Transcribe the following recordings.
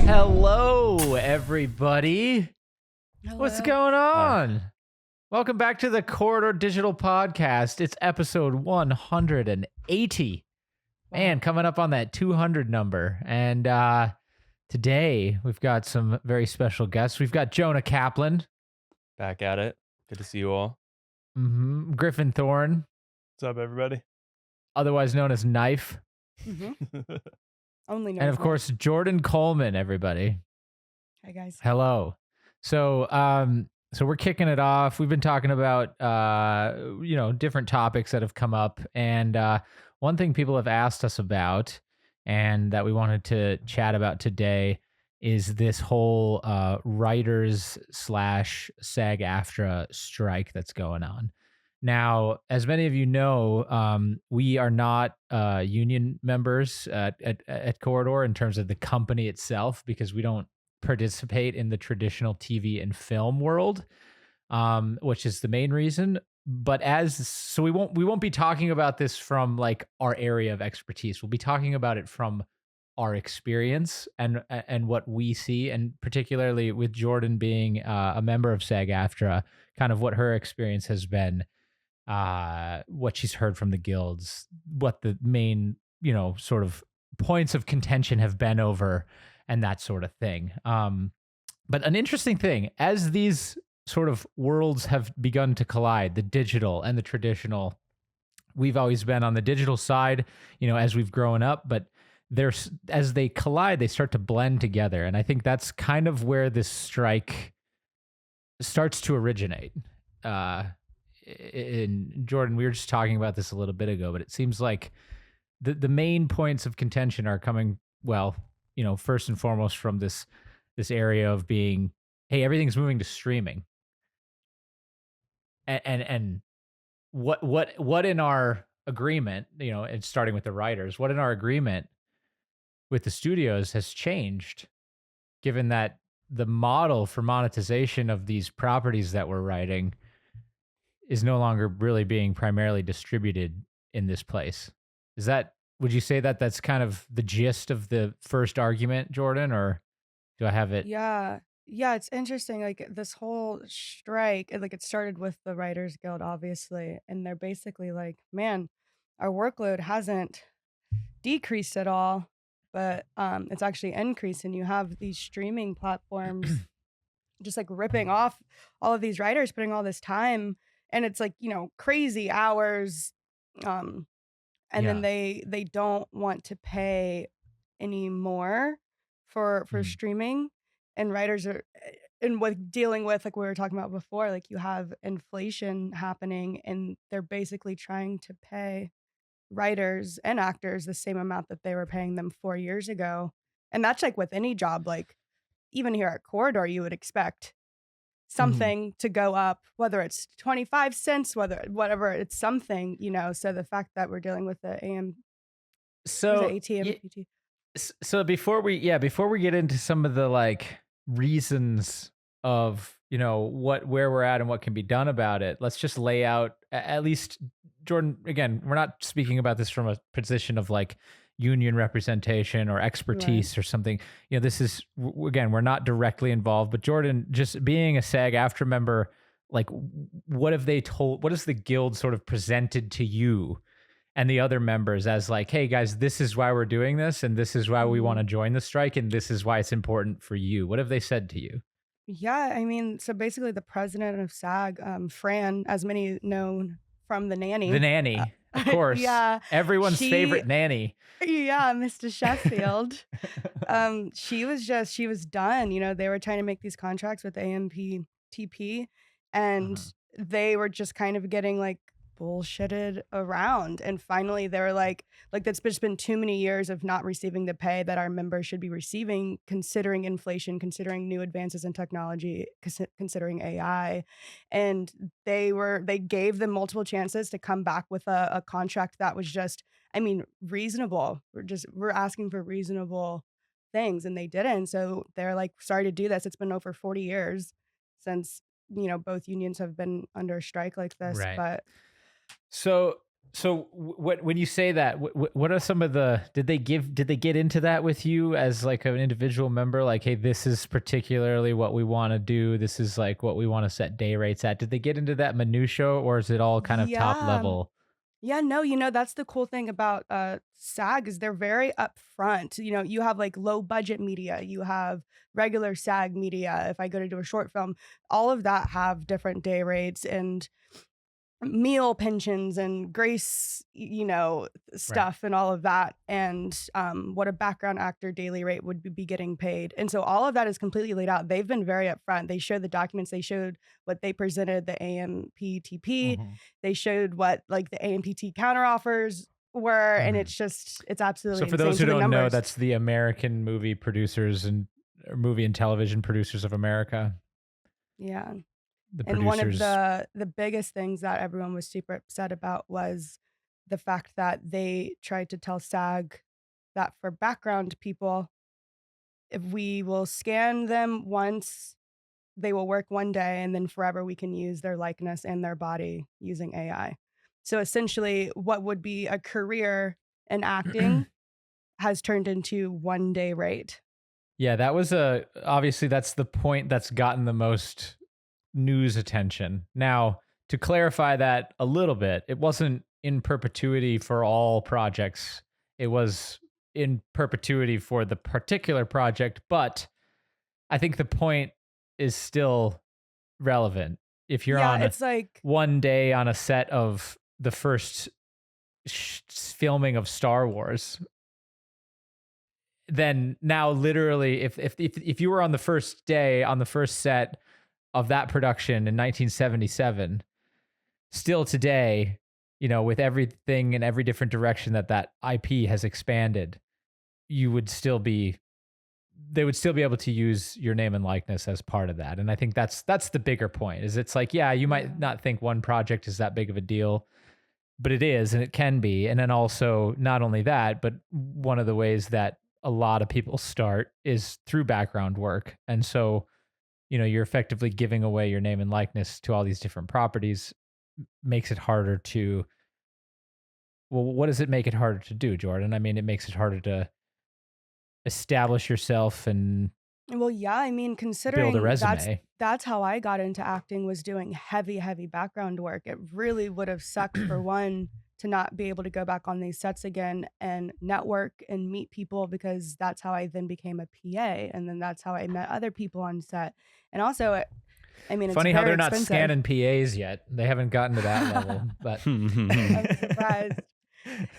Hello, everybody. Hello. What's going on? Welcome back to the Corridor Digital Podcast. It's episode 180. Man, coming up on that 200 number. And today we've got some very special guests. We've got Jonah Kaplan. Back at it. Good to see you all. Griffin Thorne. What's up, everybody? Otherwise known as Knife. Only known And as of course, Jordan Coleman, everybody. Hi, guys. Hello. So we're kicking it off. We've been talking about, different topics that have come up. And one thing people have asked us about and that we wanted to chat about today is this whole writers / SAG-AFTRA strike that's going on. Now, as many of you know, we are not union members at Corridor in terms of the company itself, because we don't participate in the traditional TV and film world, which is the main reason. But we won't be talking about this from like our area of expertise. We'll be talking about it from our experience and what we see, and particularly with Jordan being a member of SAG-AFTRA, kind of what her experience has been. What she's heard from the guilds, what the main, sort of points of contention have been over, and that sort of thing. But an interesting thing, as these sort of worlds have begun to collide, the digital and the traditional, we've always been on the digital side, as we've grown up, but as they collide, they start to blend together. And I think that's kind of where this strike starts to originate. In Jordan, we were just talking about this a little bit ago, but it seems like the main points of contention are coming, first and foremost from this area of being, hey, everything's moving to streaming. And what in our agreement, and starting with the writers, what in our agreement with the studios has changed, given that the model for monetization of these properties that we're writing is no longer really being primarily distributed in this place. Would you say that that's kind of the gist of the first argument, Jordan, or do I have it? Yeah, it's interesting. Like this whole strike, it started with the Writers Guild, obviously, and they're basically like, man, our workload hasn't decreased at all, but it's actually increased. And you have these streaming platforms just like ripping off all of these writers, putting all this time. And it's like, crazy hours. And then they don't want to pay any more for streaming. And writers are, and with dealing with, like we were talking about before, like you have inflation happening, and they're basically trying to pay writers and actors the same amount that they were paying them 4 years ago. And that's like with any job, like even here at Corridor, you would expect something to go up, whether it's 25 cents, whatever, it's something, so the fact that we're dealing with the ATM. So before we get into some of the like reasons of, where we're at and what can be done about it, let's just lay out, at least, Jordan, again, we're not speaking about this from a position of like union representation or expertise or something. This is, again, we're not directly involved, but Jordan, just being a SAG-AFTRA member, like what has the guild sort of presented to you and the other members as like, hey guys, this is why we're doing this, and this is why we want to join the strike, and this is why it's important for you? What have they said to you? Yeah, I mean, so basically the president of SAG, Fran, as many known from The Nanny. Of course. Yeah. Everyone's favorite nanny. Yeah, Mr. Sheffield. She was done. They were trying to make these contracts with AMPTP, and they were just kind of getting like bullshitted around. And finally they were like that's just been too many years of not receiving the pay that our members should be receiving, considering inflation, considering new advances in technology, considering AI. And they gave them multiple chances to come back with a contract that was just, reasonable. We're asking for reasonable things, and they didn't. So they're like, sorry to do this. It's been over 40 years since, both unions have been under strike like this. Right. But So So when you say that, what are some of the, did they get into that with you as like an individual member? Like, hey, this is particularly what we want to do. This is like what we want to set day rates at. Did they get into that minutia, or is it all kind of top Yeah. level? Yeah, no, that's the cool thing about SAG is they're very upfront. You have like low budget media, you have regular SAG media. If I go to do a short film, all of that have different day rates and meal pensions and grace, Right. stuff and all of that, and what a background actor daily rate would be getting paid. And so all of that is completely laid out. They've been very upfront. They showed the documents. They showed what they presented, the AMPTP. Mhm. They showed what like the AMPT counteroffers were, and Mhm. it's So absolutely for insane. those So who the don't know, numbers. that's the American movie producers and movie and television producers of America. Yeah. The And one of producers. the biggest things that everyone was super upset about was the fact that they tried to tell SAG that for background people, if we will scan them once, they will work one day, and then forever we can use their likeness and their body using AI. So essentially, what would be a career in acting has turned into one day rate. Yeah, that was obviously that's the point that's gotten the most news attention. Now, to clarify that a little bit, it wasn't in perpetuity for all projects. It was in perpetuity for the particular project, but I think the point is still relevant. If you're Yeah, on it's like one day on a set of the first filming of Star Wars, then now literally if you were on the first day on the first set of that production in 1977, still today, with everything in every different direction that IP has expanded, you would still be they would still be able to use your name and likeness as part of that. And I think that's the bigger point. Is it's like, yeah, you yeah. might not think one project is that big of a deal, but it is, and it can be. And then also, not only that, but one of the ways that a lot of people start is through background work. And so, you're effectively giving away your name and likeness to all these different properties, makes it harder to, well, what does it make it harder to do, Jordan? I mean, it makes it harder to establish yourself and Well, yeah, I mean, build a considering resume. that's how I got into acting, was doing heavy, heavy background work. It really would have sucked for one to not be able to go back on these sets again and network and meet people, because that's how I then became a PA, and then that's how I met other people on set. And also, I mean, it's Funny how very they're not expensive. scanning PAs yet. They haven't gotten to that level, but I'm surprised.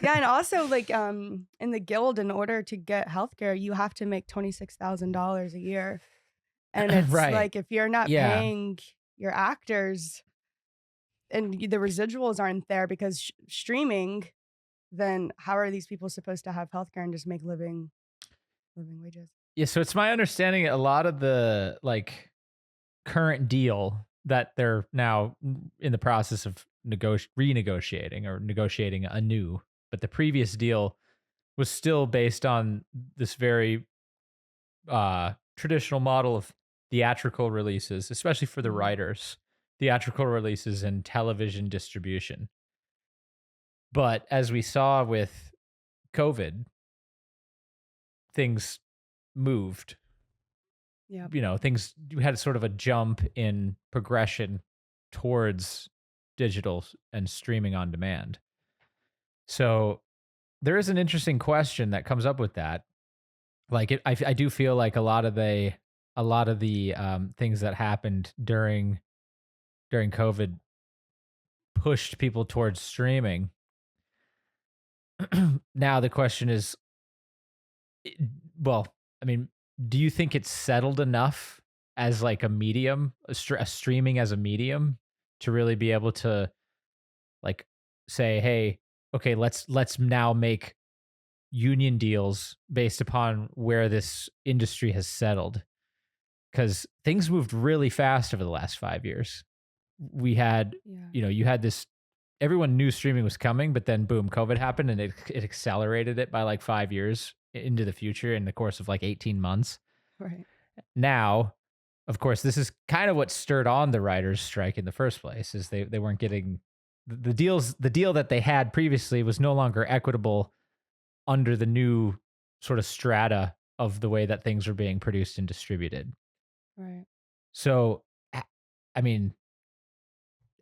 Yeah, and also like in the guild, in order to get healthcare, you have to make $26,000 a year. And it's right. like if you're not Yeah. paying your actors and the residuals aren't there because streaming, then how are these people supposed to have healthcare and just make living wages? Yeah, so it's my understanding a lot of the like current deal that they're now in the process of renegotiating or negotiating anew, but the previous deal was still based on this very traditional model of theatrical releases, especially for the Mhm. writers, theatrical releases and television distribution. But as we saw with COVID, things moved. Yep. Things you had sort of a jump in progression towards digital and streaming on demand. So there is an interesting question that comes up with that. Like I do feel like a lot of the things that happened during COVID pushed people towards streaming. Now the question is, i- well, I mean, do you think it's settled enough as like a medium, a streaming as a medium, to really be able to like say, hey, okay, let's now make union deals based upon where this industry has settled, because things moved really fast over the last 5 years. We had, Yeah. you had this, everyone knew streaming was coming, but then boom, COVID happened and it accelerated it by like 5 years into the future in the course of like 18 months. Right. Now, of course, this is kind of what stirred on the writers' strike in the first place, is they weren't getting the deal that they had previously was no longer equitable under the new sort of strata of the way that things were being produced and distributed. Right. So, I mean,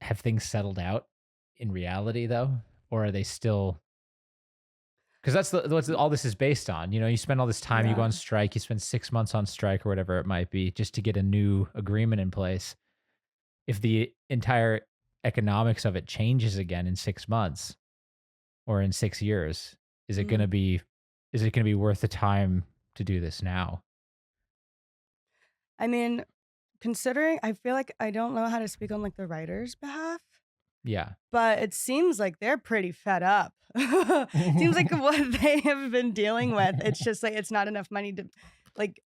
have things settled out in reality though, or are they still? Because that's what all this is based on. You know, you spend all this time, you go Yeah. on strike, you spend 6 months on strike or whatever it might be, just to get a new agreement in place. If the entire economics of it changes again in 6 months or in 6 years, is it going to Mm. be? Is it going to be worth the time to do this now? I mean, considering I feel like I don't know how to speak on like the writer's behalf, Yeah. but it seems like they're pretty fed up. Seems like what they have been dealing with. It's just like it's not enough money to like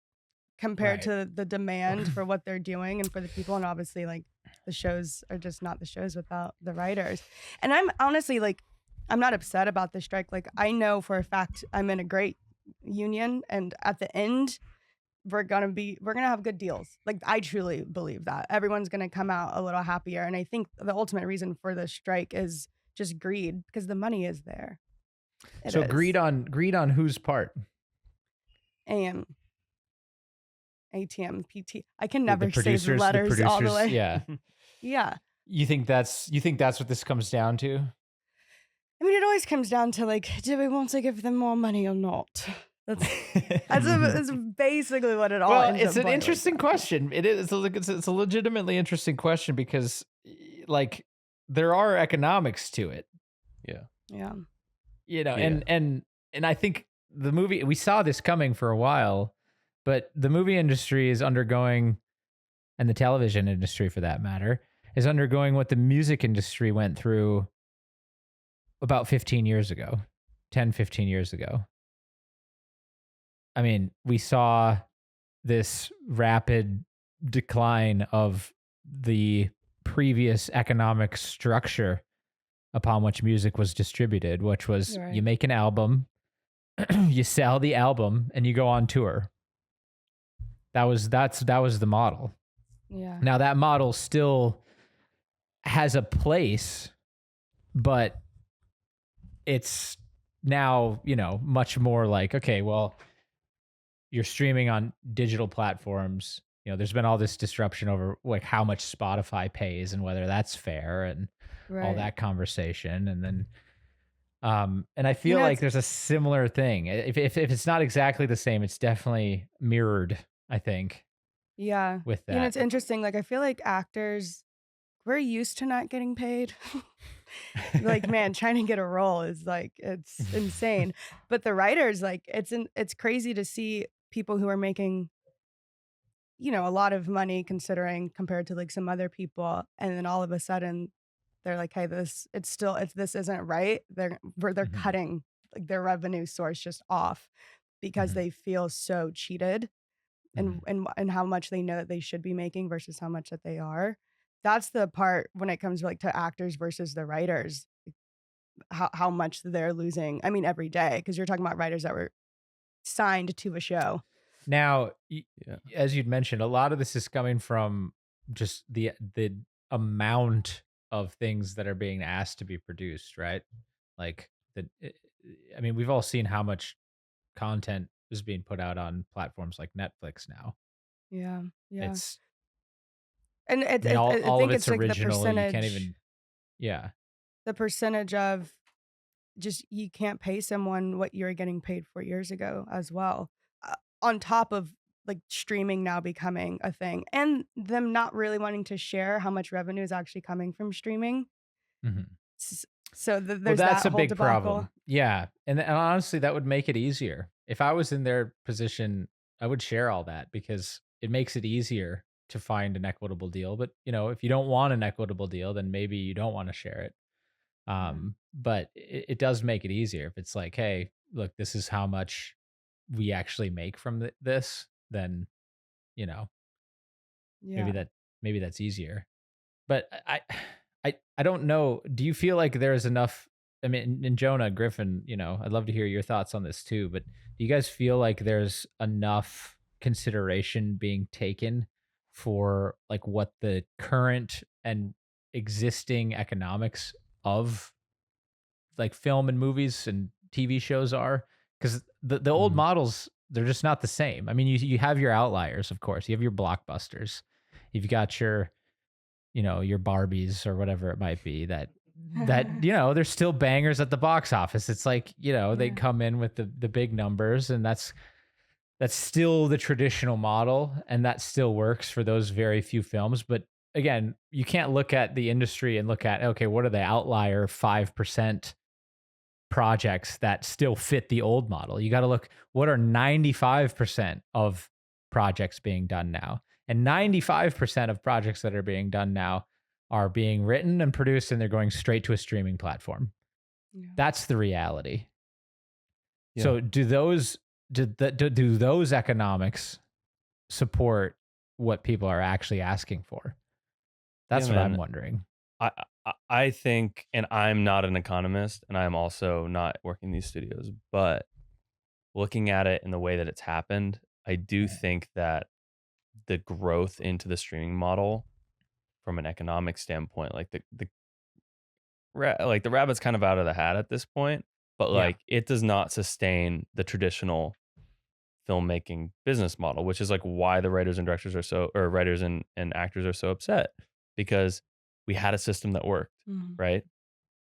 compared Right. to the demand for what they're doing and for the people. And obviously, like the shows are just not the shows without the writers. And I'm honestly like, I'm not upset about the strike. Like, I know for a fact I'm in a great union, and at the end, we're gonna have good deals. Like, I truly believe that everyone's gonna come out a little happier. And I think the ultimate reason for the strike is just greed because the money is there. It So is. greed on whose part? AM, ATM, PT. I can The never say the producers, letters all the way. Yeah. Yeah. You think that's what this comes down to? I mean, it always comes down to like, do we want to give them more money or not? That's basically what it all. Well, ends it's up an boiling interesting down. question. It is. It's a legitimately interesting question because, like, there are economics to it. Yeah. Yeah. You know, Yeah. and I think the movie, we saw this coming for a while, but the movie industry is undergoing, and the television industry for that matter, is undergoing what the music industry went through about 15 years ago, 10, 15 years ago. I mean, we saw this rapid decline of the previous economic structure upon which music was distributed, which was You're right. you make an album, you sell the album, and you go on tour. That was the model. Yeah. Now that model still has a place, but it's now, you know, much more like, okay, well, you're streaming on digital platforms. You know, there's been all this disruption over like how much Spotify pays and whether that's fair and all Right. that conversation. And then, and I feel You know, like it's there's a similar thing. If it's not exactly the same, it's definitely mirrored, I think, yeah. with You know, that. it's interesting. Like, I feel like actors, we're used to not getting paid. Like, man, trying to get a role is like it's insane. But the writers, like, it's crazy to see people who are making, you know, a lot of money considering compared to like some other people, and then all of a sudden they're like, hey, this isn't right. They're Mhm. cutting like their revenue source just off because Mhm. they feel so cheated Mhm. and how much they know that they should be making versus how much that they are. That's the part when it comes to like to actors versus the writers, how much they're losing. I mean, every day, because you're talking about writers that were signed to a show. Now, Yeah. as you'd mentioned, a lot of this is coming from just the amount of things that are being asked to be produced, right? Like I mean, we've all seen how much content is being put out on platforms like Netflix now. Yeah, yeah. It's, And I mean, I all of think it's it's like original. You can't even, yeah. the percentage of just you can't pay someone what you're getting paid for years ago as well. On top of like streaming now becoming a thing and them not really wanting to share how much revenue is actually coming from streaming. Mhm. So Well, there's that's that a whole big debacle. problem. Yeah. And honestly, that would make it easier. If I was in their position, I would share all that because it makes it easier to find an equitable deal. But, you know, if you don't want an equitable deal, then maybe you don't want to share it. Yeah. But it does make it easier. If it's like, hey, look, this is how much we actually make from this, then, you know, maybe Yeah. maybe that's easier. But I don't know. Do you feel like there's enough? I mean, and Jonah Griffin, you know, I'd love to hear your thoughts on this too. But do you guys feel like there's enough consideration being taken for like what the current and existing economics of like film and movies and TV shows are, because the old models, they're just not the same. I mean, you have your outliers, of course. You have your blockbusters. You've got your, your Barbies or whatever it might be that they're still bangers at the box office. It's like, they come in with the big numbers, and that's still the traditional model, and that still works for those very few films. But again, you can't look at the industry and look at, okay, what are the outlier 5% projects that still fit the old model? You got to look, what are 95% of projects being done now? And 95% of projects that are being done now are being written and produced, and they're going straight to a streaming platform. Yeah. That's the reality. Yeah. So do those economics support what people are actually asking for? That's what I'm wondering. I think, and I'm not an economist, and I'm also not working these studios, but looking at it in the way that it's happened, I do think that the growth into the streaming model from an economic standpoint, like the rabbit's kind of out of the hat at this point, but like it does not sustain the traditional filmmaking business model, which is like why the writers and directors writers and actors are so upset, because we had a system that worked, right?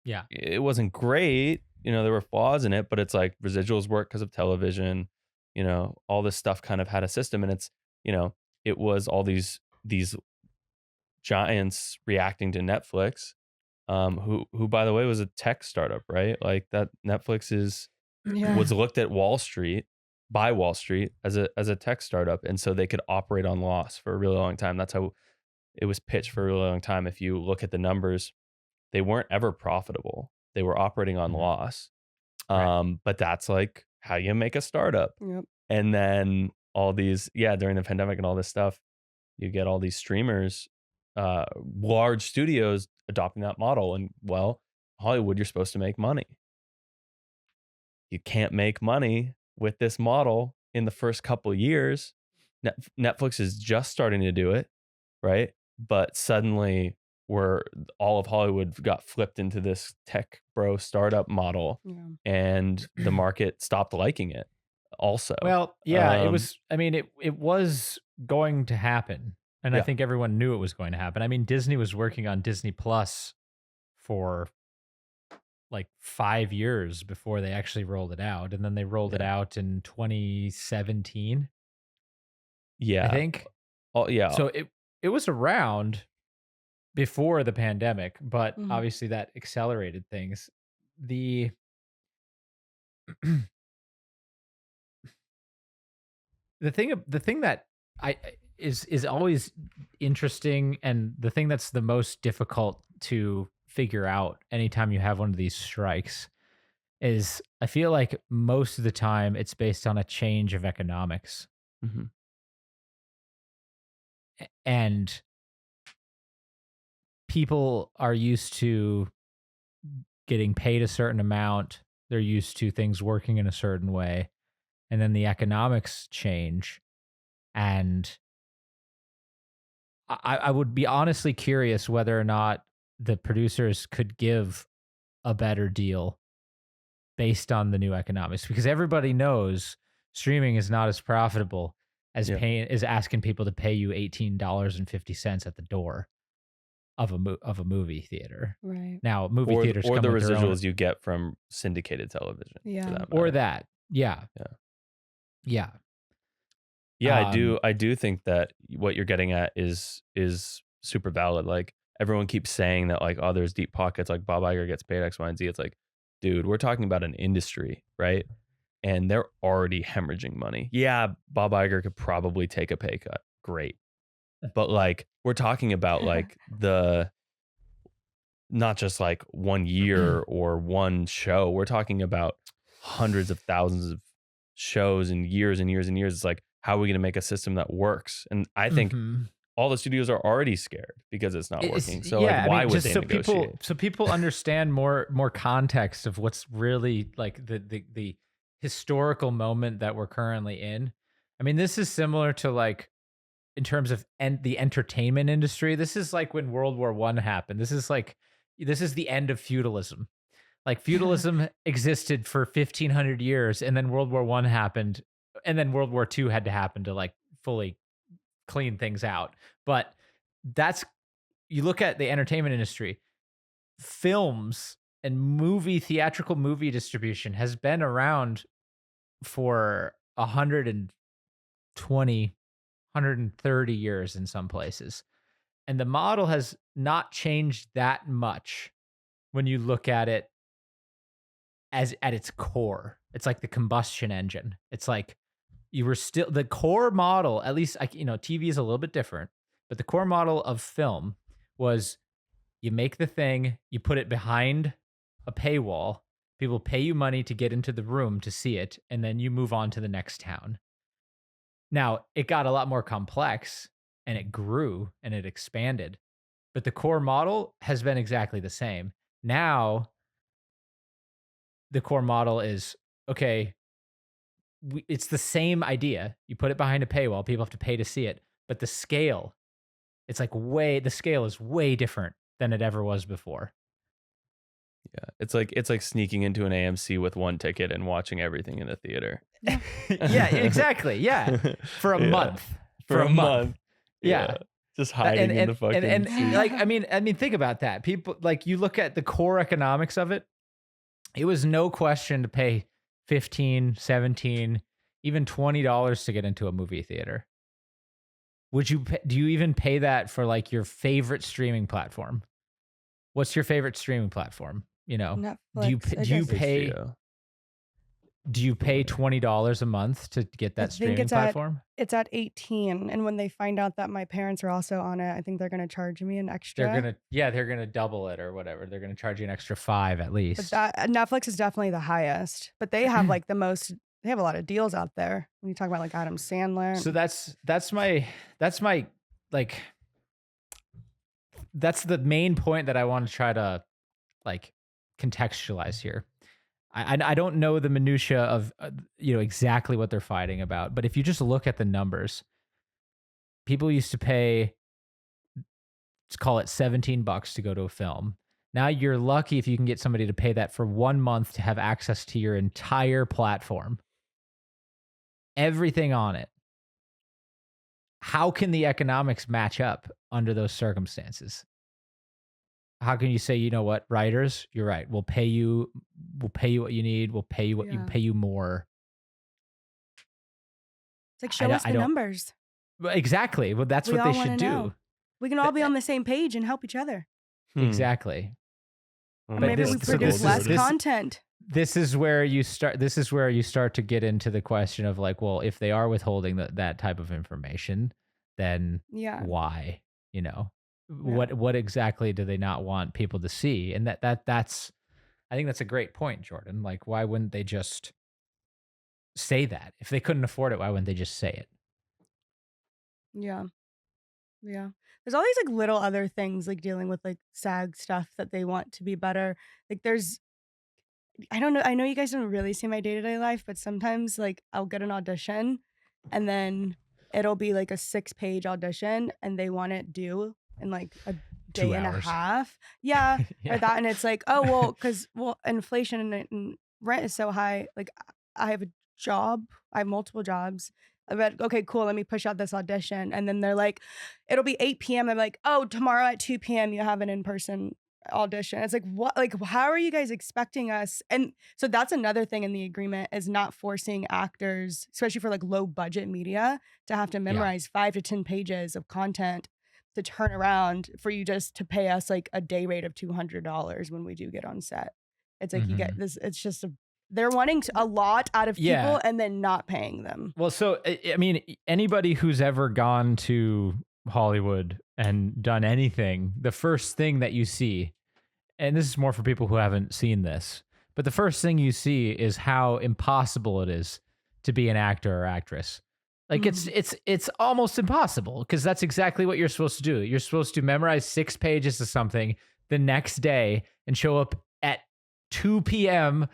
Yeah. It wasn't great. There were flaws in it, but it's like residuals work because of television, all this stuff kind of had a system, and it's, it was all these giants reacting to Netflix, who by the way was a tech startup, right? Like that Netflix was looked at by Wall Street as a tech startup, and so they could operate on loss for a really long time. That's how it was pitched for a really long time. If you look at the numbers, they weren't ever profitable. They were operating on loss. Right. But that's like how you make a startup. Yep. And then all these, during the pandemic and all this stuff, you get all these streamers, large studios adopting that model. And well, Hollywood, you're supposed to make money. You can't make money with this model in the first couple of years. Netflix is just starting to do it, right? But suddenly all of Hollywood got flipped into this tech bro startup model, and the market stopped liking it also. Well, it was going to happen. And I think everyone knew it was going to happen. I mean, Disney was working on Disney Plus for like 5 years before they actually rolled it out. And then they rolled it out in 2017. Yeah. I think. Oh, yeah. So it was around before the pandemic, but obviously that accelerated things. The thing that is always interesting, and the thing that's the most difficult to figure out anytime you have one of these strikes, is I feel like most of the time it's based on a change of economics. And people are used to getting paid a certain amount. They're used to things working in a certain way. And then the economics change. And I would be honestly curious whether or not the producers could give a better deal based on the new economics, because everybody knows streaming is not as profitable as asking people to pay you $18.50 at the door of a movie theater. Right. Now, movie theaters or come the with their own, residuals you get from syndicated television. Yeah. or that. Yeah. I do think that what you're getting at is super valid. Like everyone keeps saying that, like, oh, there's deep pockets, like Bob Iger gets paid X, Y, and Z. It's like, dude, we're talking about an industry, right? And they're already hemorrhaging money. Yeah, Bob Iger could probably take a pay cut. Great. But like, we're talking about like not just like 1 year or one show. We're talking about hundreds of thousands of shows and years and years and years. It's like, how are we going to make a system that works? And I think all the studios are already scared because it's not working. So why would they negotiate? So people understand more context of what's really like the historical moment that we're currently in. I mean, this is similar to like, in terms of the entertainment industry, this is like when World War I happened. This is like, this is the end of feudalism. Like feudalism existed for 1500 years, and then World War I happened, and then World War II had to happen to like fully clean things out. But you look at the entertainment industry, films and theatrical movie distribution has been around for 120, 130 years in some places. And the model has not changed that much when you look at it as at its core. It's like the combustion engine. It's like you were still the core model, at least TV is a little bit different, but the core model of film was you make the thing, you put it behind a paywall, people pay you money to get into the room to see it, and then you move on to the next town. Now, it got a lot more complex and it grew and it expanded, but the core model has been exactly the same. Now, the core model is, okay, it's the same idea. You put it behind a paywall, people have to pay to see it, but the scale, the scale is way different than it ever was before. Yeah, it's like sneaking into an AMC with one ticket and watching everything in the theater. Yeah, exactly. Yeah, for a month. For a month. Yeah. Just hiding in the fucking and like I mean think about that. People, like, you look at the core economics of it. It was no question to pay $15, $17, even $20 to get into a movie theater. Do you even pay that for like your favorite streaming platform? What's your favorite streaming platform? Netflix, do you pay $20 a month to get that streaming platform? It's at 18, and when they find out that my parents are also on it, I think they're going to charge me an extra. They're gonna double it or whatever. They're gonna charge you an extra $5 at least. But Netflix is definitely the highest, but they have like the most. They have a lot of deals out there when you talk about like Adam Sandler. So that's my like, that's the main point that I want to try to like contextualize here. I don't know the minutia of exactly what they're fighting about, but if you just look at the numbers, people used to pay, let's call it $17 to go to a film. Now you're lucky if you can get somebody to pay that for 1 month to have access to your entire platform, everything on it. How can the economics match up under those circumstances? How can you say, you know what, writers, you're right. We'll pay you what you need. We'll pay you what you pay you more. It's like, show us the numbers. Exactly. Well, that's what they should do. We can all be on the same page and help each other. Exactly. Or maybe we produce less content. This is where you start to get into the question of like, well, if they are withholding that type of information, then why? What exactly do they not want people to see? And that's I think that's a great point, Jordan. Like, why wouldn't they just say that? If they couldn't afford it, why wouldn't they just say it? Yeah. There's all these like little other things like dealing with like SAG stuff that they want to be better. Like I don't know. I know you guys don't really see my day-to-day life, but sometimes like I'll get an audition and then it'll be like a 6-page audition and they want it due in like a day and a half. Yeah. Or that. And it's like, oh, well, because inflation and rent is so high. Like I have a job. I have multiple jobs. I bet, okay, cool. Let me push out this audition. And then they're like, it'll be 8 p.m. I'm like, oh, tomorrow at 2 p.m. you have an in-person audition. It's like, what? Like, how are you guys expecting us? And so that's another thing in the agreement is not forcing actors, especially for like low budget media, to have to memorize 5 to 10 pages of content to turn around for you just to pay us like a day rate of $200 when we do get on set. It's like you get this. It's just they're wanting a lot out of people and then not paying them. Well, so I mean, anybody who's ever gone to Hollywood and done anything, the first thing that you see, and this is more for people who haven't seen this, but the first thing you see is how impossible it is to be an actor or actress. Like it's almost impossible because that's exactly what you're supposed to do. You're supposed to memorize 6 pages of something the next day and show up at 2 p.m.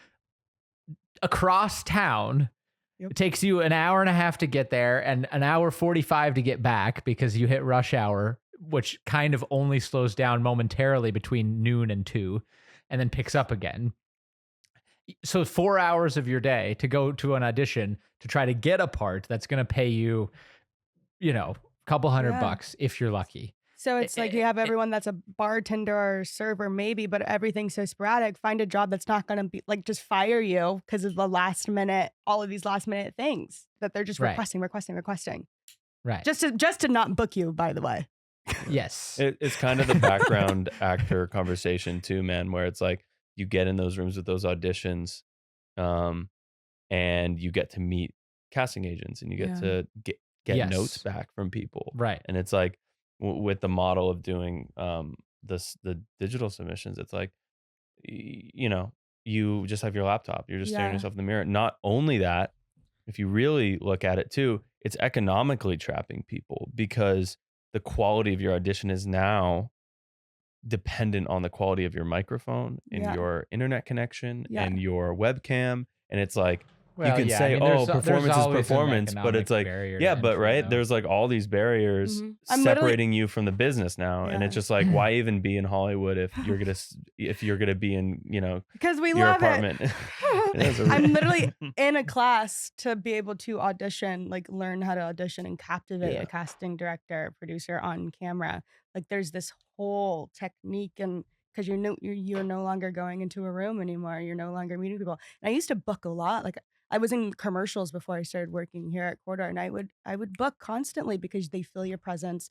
across town. It takes you an hour and a half to get there and an hour 45 to get back because you hit rush hour which kind of only slows down momentarily between noon and 2 and then picks up again. So 4 hours of your day to go to an audition to try to get a part that's going to pay you, a couple $100 if you're lucky. So it's like you have everyone that's a bartender or server maybe, but everything's so sporadic. Find a job that's not going to be like just fire you because of the last minute, all of these last minute things that they're just requesting. Right. Just to not book you, by the way. Yes. It's kind of the background actor conversation too, man, where it's like you get in those rooms with those auditions, and you get to meet casting agents and you get to get notes back from people. Right. And it's like with the model of doing the digital submissions, it's like, you just have your laptop. You're just staring yourself in the mirror. Not only that, if you really look at it too, it's economically trapping people because the quality of your audition is now dependent on the quality of your microphone and your internet connection and your webcam. And it's like, you can say, performance is performance, but it's like, there's like all these barriers separating you from the business now. And it's just like, why even be in Hollywood if you're gonna be in, because we your love apartment. I'm literally in a class to be able to audition, like learn how to audition and captivate a casting director, producer on camera. Like there's this whole technique, and because you're no longer going into a room anymore. You're no longer meeting people. And I used to book a lot. Like I was in commercials before I started working here at Corridor, and I would book constantly because they feel your presence,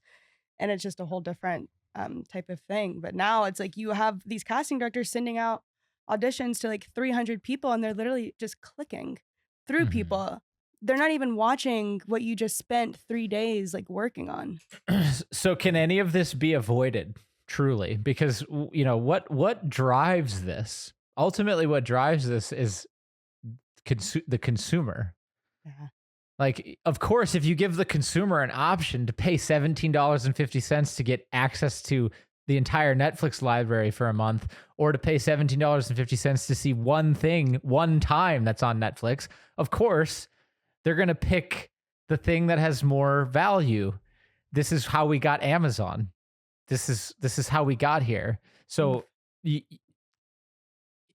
and it's just a whole different type of thing. But now it's like you have these casting directors sending out auditions to like 300 people, and they're literally just clicking through people. They're not even watching what you just spent 3 days like working on. So can any of this be avoided? Truly, because what drives this? Ultimately, what drives this is the consumer. Like, of course, if you give the consumer an option to pay $17.50 to get access to the entire Netflix library for a month, or to pay $17.50 to see one thing one time that's on Netflix, of course, they're going to pick the thing that has more value. This is how we got Amazon. This is how we got here. So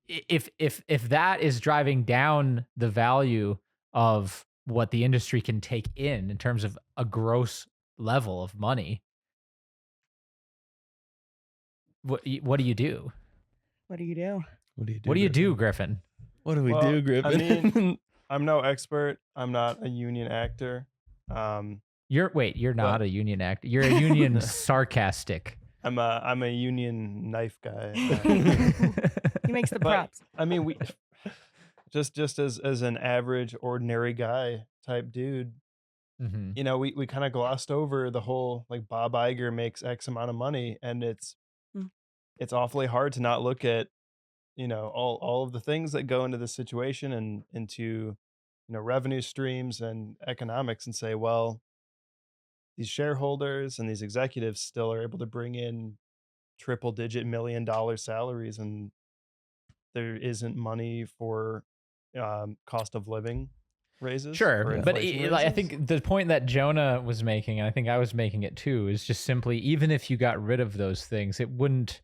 if that is driving down the value of what the industry can take in terms of a gross level of money, what do you do? What do you do? What do you do, Griffin? What do we do, Griffin? I mean, I'm no expert. I'm not a union actor. You're not a union actor. You're a union sarcastic. I'm a union knife guy. He makes the props. I mean, we just as an average, ordinary guy type dude, we kind of glossed over the whole like Bob Iger makes X amount of money, and it's awfully hard to not look at all of the things that go into this situation and into revenue streams and economics, and say, well, these shareholders and these executives still are able to bring in triple-digit $1 million salaries, and there isn't money for cost of living raises. Sure, but I think the point that Jonah was making, and I think I was making it too, is just simply, even if you got rid of those things, it wouldn't.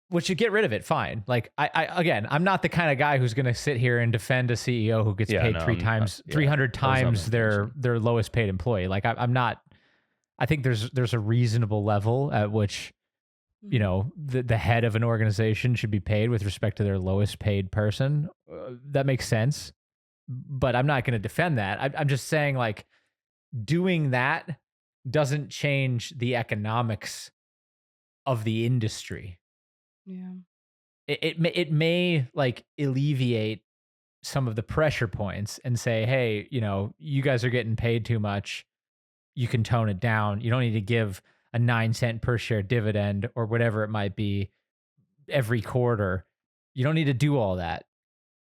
Which you get rid of it, fine. Like I'm not the kind of guy who's going to sit here and defend a CEO who gets paid 300 times their lowest paid employee. Like I'm not. I think there's a reasonable level at which, the head of an organization should be paid with respect to their lowest paid person. That makes sense, but I'm not going to defend that. I'm just saying, like, doing that doesn't change the economics of the industry. Yeah. It may like alleviate some of the pressure points and say, hey, you guys are getting paid too much. You can tone it down. You don't need to give a 9-cent per share dividend or whatever it might be every quarter. You don't need to do all that.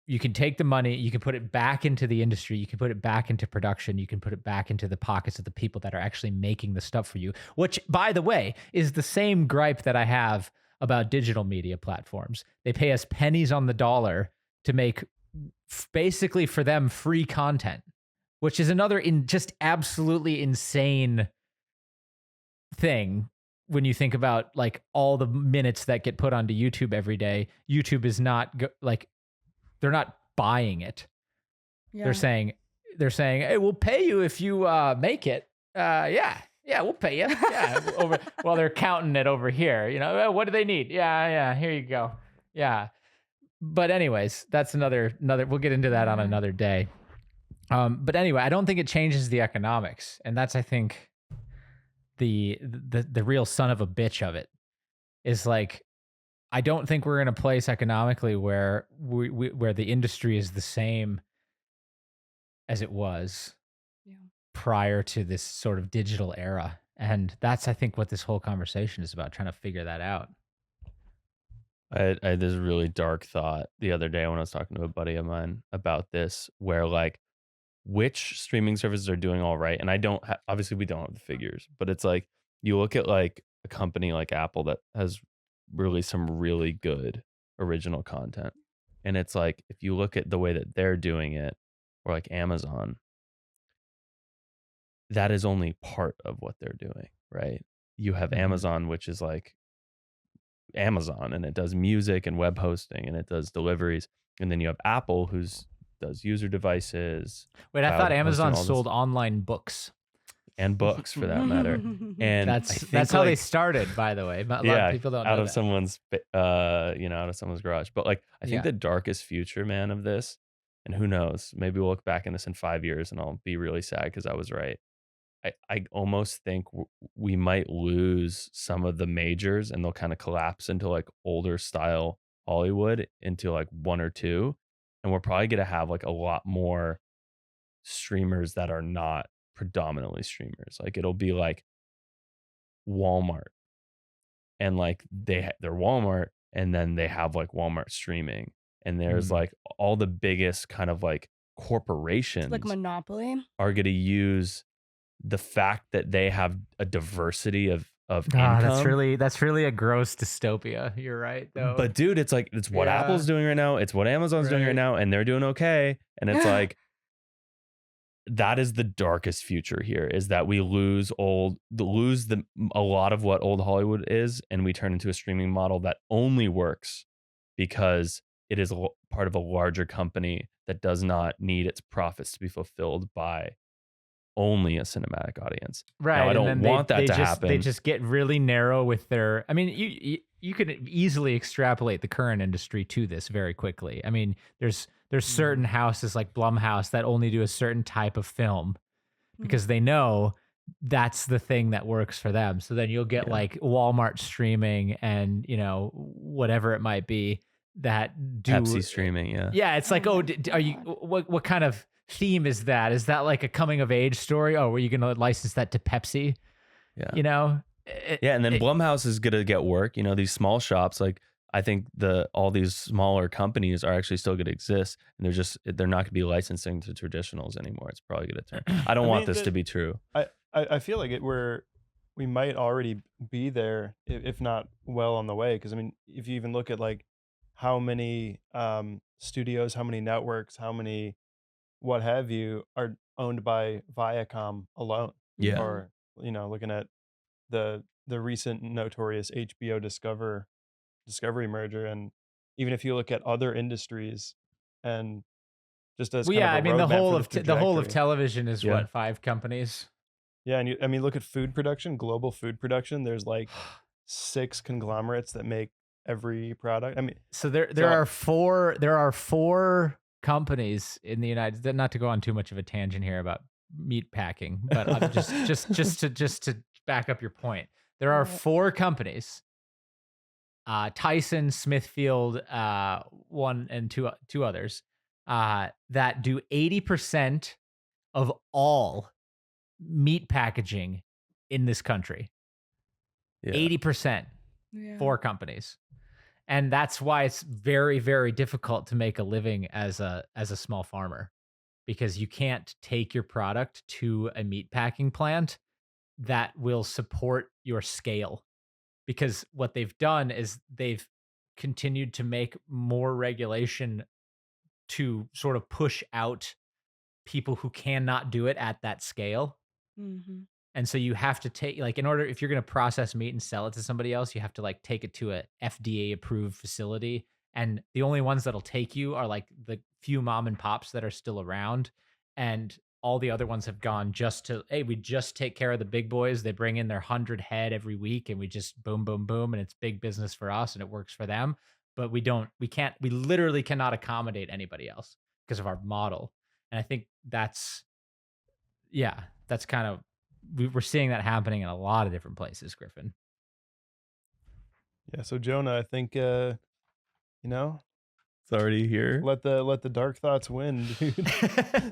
You can take the money, you can put it back into the industry, you can put it back into production, you can put it back into the pockets of the people that are actually making the stuff for you, which, by the way, is the same gripe that I have about digital media platforms. They pay us pennies on the dollar to make basically for them free content, which is another just absolutely insane thing when you think about like all the minutes that get put onto YouTube every day. YouTube is not like, they're not buying it. Yeah. They're saying, hey, we'll pay you if you make it. Yeah, we'll pay you. Yeah, well, they're counting it over here. You know, what do they need? Yeah, here you go. Yeah, but anyways, that's another. We'll get into that on another day. But anyway, I don't think it changes the economics, and that's, I think, the real son of a bitch of it is like, I don't think we're in a place economically where where the industry is the same as it was prior to this sort of digital era. And that's, I think, what this whole conversation is about, trying to figure that out. I had this really dark thought the other day when I was talking to a buddy of mine about this, where like, which streaming services are doing all right? And I don't obviously we don't have the figures, but it's like, you look at like a company like Apple that has released some really good original content. And it's like, if you look at the way that they're doing it, or like Amazon, that is only part of what they're doing, right? You have Amazon, which is like Amazon, and it does music and web hosting, and it does deliveries. And then you have Apple, does user devices. Wait, I thought Amazon sold online books and books for that matter. And that's how they started, by the way. A lot of people don't know out of that. someone's out of someone's garage. But like, I think the darkest future, man, of this, and who knows, maybe we'll look back in this in 5 years and I'll be really sad because I was right. I almost think we might lose some of the majors, and they'll kind of collapse into like older style Hollywood into like one or two. And we're probably going to have like a lot more streamers that are not predominantly streamers. Like, it'll be like Walmart, and like they're Walmart, and then they have like Walmart streaming, and there's like all the biggest kind of like corporations, like Monopoly, are going to use the fact that they have a diversity of income. That's really a gross dystopia. You're right, though. But dude, it's like, it's what Apple's doing right now. It's what Amazon's doing right now, and they're doing okay. And it's like, that is the darkest future here, is that we lose a lot of what old Hollywood is, and we turn into a streaming model that only works because it is part of a larger company that does not need its profits to be fulfilled by only a cinematic audience. Right. Now, I don't want that to happen. They just get really narrow with their, I mean, you could easily extrapolate the current industry to this very quickly. I mean, there's certain houses like Blumhouse that only do a certain type of film because they know that's the thing that works for them. So then you'll get like Walmart streaming and, whatever it might be that do Pepsi streaming. Yeah. Yeah. It's like, are you, what kind of theme is that? Is that like a coming of age story? Oh, were you going to license that to Pepsi? Yeah. And then Blumhouse is going to get work. These small shops, like, I think all these smaller companies are actually still going to exist, and they're not going to be licensing to traditionals anymore. It's probably going to turn. I don't want this to be true. I feel like we might already be there, if not well on the way. Because I mean, if you even look at like how many studios, how many networks, how many what have you are owned by Viacom alone. Yeah. Or looking at the recent notorious HBO Discovery merger, and even if you look at other industries, and just as the whole of television is what, 5 companies. Yeah, and look at food production, global food production. There's like 6 conglomerates that make every product. I mean, so there are four companies in the United States. Not to go on too much of a tangent here about meat packing, but I'm just to back up your point. There are 4 companies. Tyson, Smithfield, one and two others, that do 80% of all meat packaging in this country. 80%, 4 companies. And that's why it's very, very difficult to make a living as a small farmer, because you can't take your product to a meat packing plant that will support your scale. Because what they've done is they've continued to make more regulation to sort of push out people who cannot do it at that scale. And so you have to take, like, in order, if you're going to process meat and sell it to somebody else, you have to like take it to a FDA approved facility. And the only ones that'll take you are like the few mom and pops that are still around. And all the other ones have gone just to, hey, we just take care of the big boys. They bring in their 100 head every week and we just boom, boom, boom. And it's big business for us and it works for them. But we literally cannot accommodate anybody else because of our model. And I think that's kind of, we're seeing that happening in a lot of different places, Griffin. Yeah. So Jonah, I think, you know, It's already here. let the dark thoughts win, dude.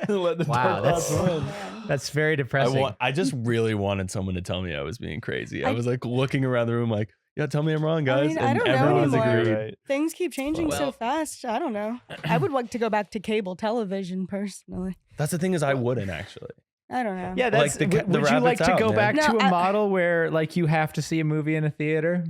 Let the Wow, dark thoughts win. that's very depressing. I just really wanted someone to tell me I was being crazy. I was like looking around the room like, yeah, tell me I'm wrong, guys. I don't know everyone's anymore. agreed. Right. Things keep changing so fast. I don't know. I would like to go back to cable television personally. That's the thing is I wouldn't actually. I don't know. Yeah, Like that's. the Would you like rabbit's to out, go man. back No, to a I- model where like you have to see a movie in a theater?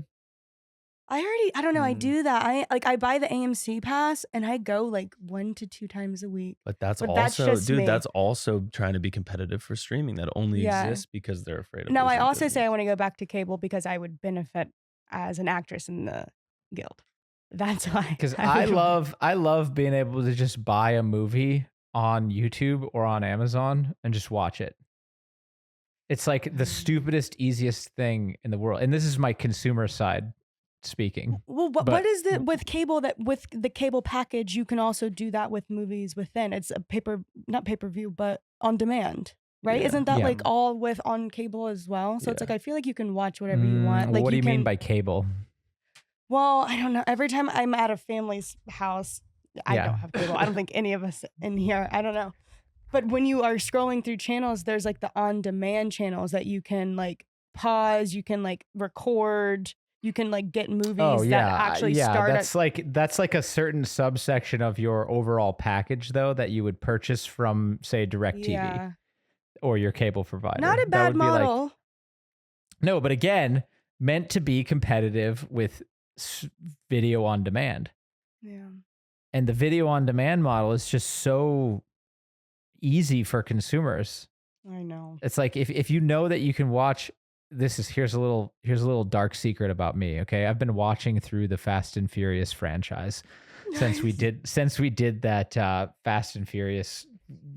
I don't know. I do that. I buy the AMC pass and I go like 1 to 2 times a week. But that's But that's also, just dude, me. that's also trying to be competitive for streaming. That only Yeah. exists because they're afraid of No, I losing also say business. I want to go back to cable because I would benefit as an actress in the guild. That's why. Because I would- I love being able to just buy a movie on YouTube or on Amazon and just watch it. It's like the stupidest, easiest thing in the world. And this is my consumer side speaking. Well, what But- is the with cable that with the cable package you can also do that with movies within? It's a not pay-per-view, but on demand, right? Yeah. Isn't that Yeah. like all with on cable as well? So it's Yeah. like I feel like you can watch whatever you want. Like what do you mean can- by cable? Well, I don't know. Every time I'm at a family's house, I Yeah. don't have cable. I don't think any of us in here. I don't know. But when you are scrolling through channels, there's like the on-demand channels that you can like pause, you can like record, you can like get movies that actually start at that's like a certain subsection of your overall package though that you would purchase from say DirecTV Yeah. or your cable provider. Not a That bad would be like- model. no, but again, meant to be competitive with video on demand. Yeah. And the video on demand model is just so easy for consumers. I know. It's like if you know that you can watch here's a little dark secret about me, okay? I've been watching through the Fast and Furious franchise since we did that Fast and Furious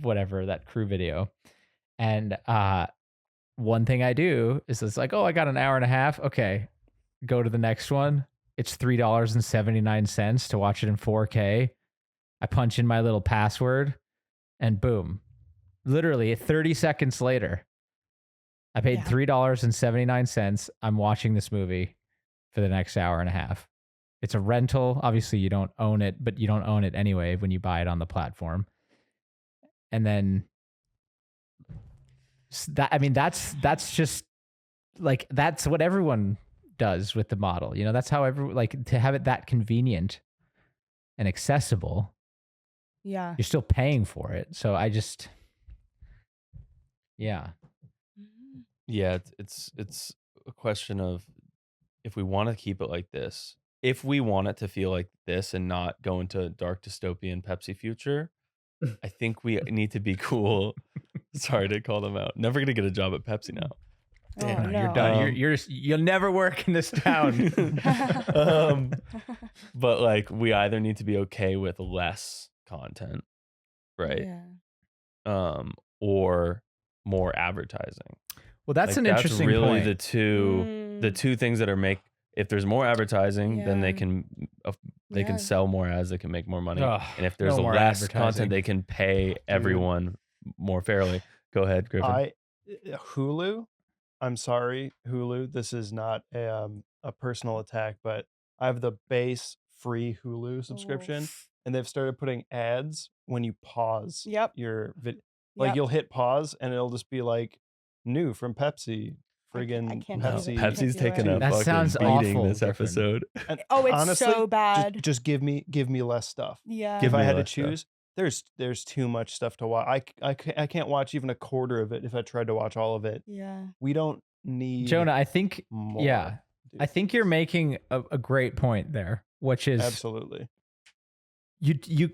whatever, that crew video. And one thing I do is it's like, oh, I got an hour and a half. Okay. Go to the next one. It's $3.79 to watch it in 4K. I punch in my little password and boom. Literally 30 seconds later, I paid $3.79. I'm watching this movie for the next hour and a half. It's a rental. Obviously, you don't own it, but you don't own it anyway when you buy it on the platform. And then that's just like, that's what everyone does with the model. You know, that's how to have it that convenient and accessible. Yeah. You're still paying for it. So yeah. Yeah, it's a question of if we want to keep it like this, if we want it to feel like this and not go into dark dystopian Pepsi Future, I think we need to be cool. Sorry to call them out. Never gonna get a job at Pepsi now. Damn, You're done. You'll never work in this town. But like we either need to be okay with less content, right? Yeah. Or more advertising. Well, that's Like, an interesting really point. the two things that are if there's more advertising, then they Yeah. can Yeah. sell more ads, they can make more money. Ugh, And if there's no more less advertising. content, they can pay everyone more fairly. Go ahead, Griffin. Hulu. I'm sorry, Hulu. This is not a personal attack, but I have the base free Hulu subscription, and they've started putting ads when you pause Yep. your video. Like Yep. you'll hit pause, and it'll just be like new from Pepsi. Friggin' I can't do it. Pepsi. Pepsi's Can't do taking it. a That fucking sounds beating awful, this Griffin. episode. And Oh, it's honestly, so bad. Just give me less stuff. Yeah. Give If I me had to less stuff. choose, there's too much stuff to watch. I can't watch even a quarter of it if I tried to watch all of it. Yeah. We don't need Jonah, I think, more. yeah, dude. I think you're making a great point there, which is Absolutely. you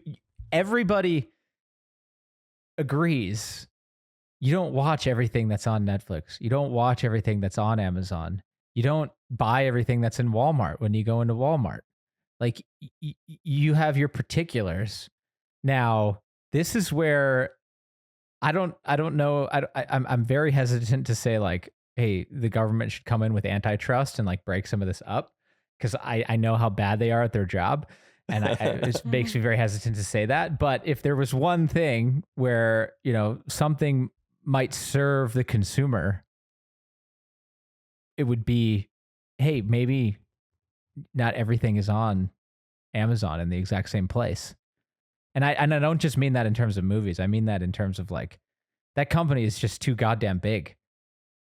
everybody agrees you don't watch everything that's on Netflix. You don't watch everything that's on Amazon. You don't buy everything that's in Walmart when you go into Walmart. Like you have your particulars. Now, this is where I don't know. I'm very hesitant to say like, hey, the government should come in with antitrust and like break some of this up, because I know how bad they are at their job. And it makes me very hesitant to say that. But if there was one thing where, you know, something might serve the consumer, it would be, hey, maybe not everything is on Amazon in the exact same place. And I don't just mean that in terms of movies. I mean that in terms of like, that company is just too goddamn big.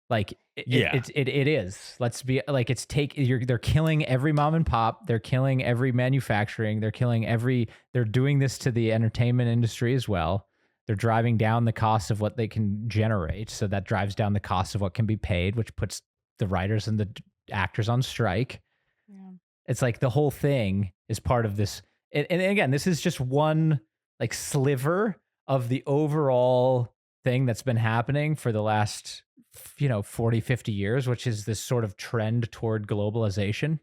Like it is. Let's be like, they're killing every mom and pop. They're killing every manufacturing. They're doing this to the entertainment industry as well. They're driving down the cost of what they can generate. So that drives down the cost of what can be paid, which puts the writers and the actors on strike. Yeah. It's like the whole thing is part of this. And again, this is just one like sliver of the overall thing that's been happening for the last 40, 50 years, which is this sort of trend toward globalization.